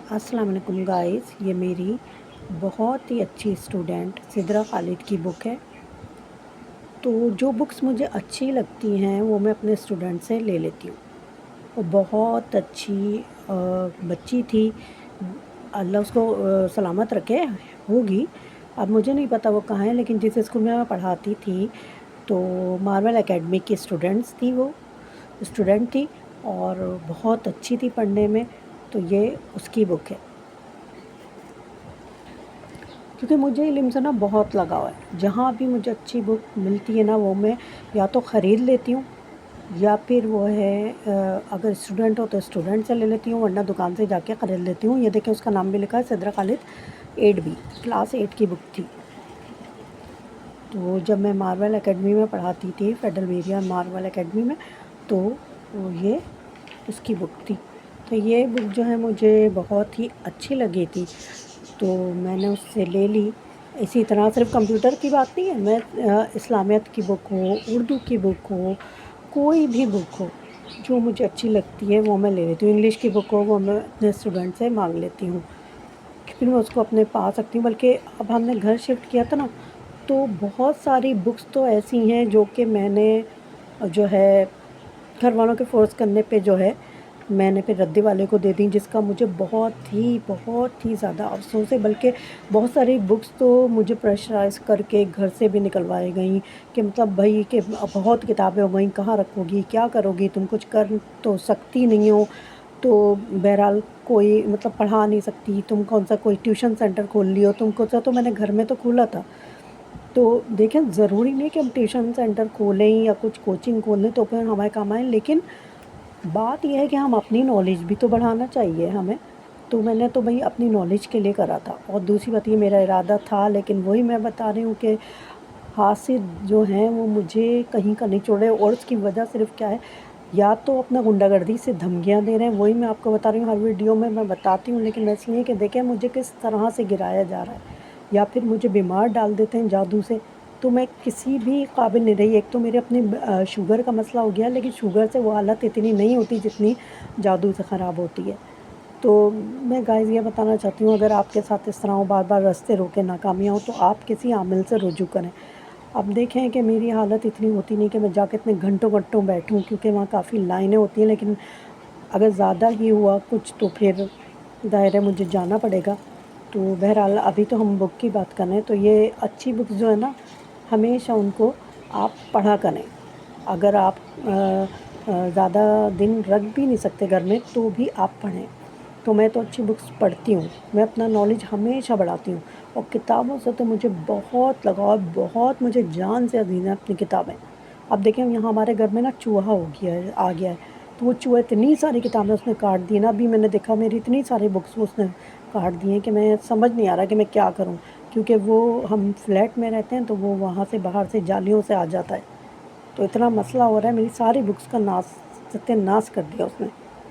अस्सलाम वालेकुम गाइस, ये मेरी बहुत ही अच्छी स्टूडेंट सिद्रा खालिद की बुक है। तो जो बुक्स मुझे अच्छी लगती हैं वो मैं अपने स्टूडेंट से ले लेती हूँ। वो बहुत अच्छी बच्ची थी, अल्लाह उसको सलामत रखे होगी। अब मुझे नहीं पता वो कहाँ है, लेकिन जिस स्कूल में मैं पढ़ाती थी तो मार्वल एकेडमी की स्टूडेंट थी और बहुत अच्छी थी पढ़ने में। तो ये उसकी बुक है, क्योंकि मुझे इल्म से ना बहुत लगाव है। जहाँ भी मुझे अच्छी बुक मिलती है ना, वो मैं या तो ख़रीद लेती हूँ या फिर वो है अगर स्टूडेंट हो तो स्टूडेंट से ले लेती हूँ, वरना दुकान से जाके ख़रीद लेती हूँ। ये देखें, उसका नाम भी लिखा है सिद्रा खालिद 8B, क्लास 8 की बुक थी। तो जब मैं मार्वल एकेडमी में पढ़ाती थी, फेडरल वेरिया मार्वल एकेडमी में, तो ये उसकी बुक थी। तो ये बुक जो है मुझे बहुत ही अच्छी लगी थी, तो मैंने उससे ले ली। इसी तरह सिर्फ कंप्यूटर की बात नहीं है, मैं इस्लामियत की बुक हो, उर्दू की बुक हो, कोई भी बुक हो जो मुझे अच्छी लगती है वो मैं ले लेती हूँ। इंग्लिश की बुक हो वो मैं अपने स्टूडेंट से मांग लेती हूँ, फिर मैं उसको अपने पास रखती हूँ। बल्कि अब हमने घर शिफ्ट किया था ना, तो बहुत सारी बुक्स तो ऐसी हैं जो कि मैंने जो है घर वालों के फ़ोर्स करने पे जो है मैंने फिर रद्दी वाले को दे दी, जिसका मुझे बहुत ही ज़्यादा अफ़सोस है। बल्कि बहुत सारी बुक्स तो मुझे प्रेशराइज़ करके घर से भी निकलवाई गई कि मतलब भाई कि बहुत किताबें हो गई, कहाँ रखोगी, क्या करोगी, तुम कुछ कर तो सकती नहीं हो। तो बहरहाल कोई मतलब पढ़ा नहीं सकती, तुम कौन सा कोई ट्यूशन सेंटर खोल लियो, तुम कौन सा, तो मैंने घर में तो खोला था। तो देखें, ज़रूरी नहीं कि हम ट्यूशन सेंटर खोलें या कुछ कोचिंग खोलें तो फिर हमारे काम आए, लेकिन बात यह है कि हम अपनी नॉलेज भी तो बढ़ाना चाहिए हमें। तो मैंने तो भई अपनी नॉलेज के लिए करा था, और दूसरी बात ये मेरा इरादा था, लेकिन वही मैं बता रही हूँ कि हासिल जो हैं वो मुझे कहीं का नहीं छोड़ रहे। और उसकी वजह सिर्फ़ क्या है, या तो अपना गुंडागर्दी से धमकियाँ दे रहे हैं, वही मैं आपको बता रही हूँ, हर वीडियो में मैं बताती हूँ, लेकिन बस ये है कि देखें मुझे किस तरह से गिराया जा रहा है, या फिर मुझे बीमार डाल देते हैं जादू से। तो मैं किसी भी काबिल नहीं रही। एक तो मेरे अपनी शुगर का मसला हो गया, लेकिन शुगर से वो हालत इतनी नहीं होती जितनी जादू से ख़राब होती है। तो मैं गाइज़ ये बताना चाहती हूँ, अगर आपके साथ इस तरह हो, बार-बार रास्ते रोके नाकामियाँ हो, तो आप किसी आमिल से रुजू करें। अब देखें कि मेरी हालत इतनी होती नहीं कि मैं जाके इतने घंटों-घंटों बैठूँ, क्योंकि वहाँ काफ़ी लाइनें होती हैं, लेकिन अगर ज़्यादा ही हुआ कुछ तो फिर ज़ाहिर है मुझे जाना पड़ेगा। तो बहरहाल अभी तो हम बुक की बात कर रहे हैं, तो ये अच्छी बुक्स जो है ना, हमेशा उनको आप पढ़ा करें। अगर आप ज़्यादा दिन रख भी नहीं सकते घर में, तो भी आप पढ़ें। तो मैं तो अच्छी बुक्स पढ़ती हूँ, मैं अपना नॉलेज हमेशा बढ़ाती हूँ, और किताबों से तो मुझे बहुत लगाव है, बहुत मुझे जान से अज़ीज़ हैं अपनी किताबें। अब देखें, यहाँ हमारे घर में ना चूहा हो गया है, आ गया है, तो वो चूहा इतनी सारी किताबें उसने काट दी ना, अभी मैंने देखा मेरी इतनी सारी बुक्स उसने काट दी हैं कि मैं समझ नहीं आ रहा कि मैं क्या करूँ। क्योंकि वो हम फ्लैट में रहते हैं, तो वो वहाँ से बाहर से जालियों से आ जाता है, तो इतना मसला हो रहा है, मेरी सारी बुक्स का सत्यानाश कर दिया उसने।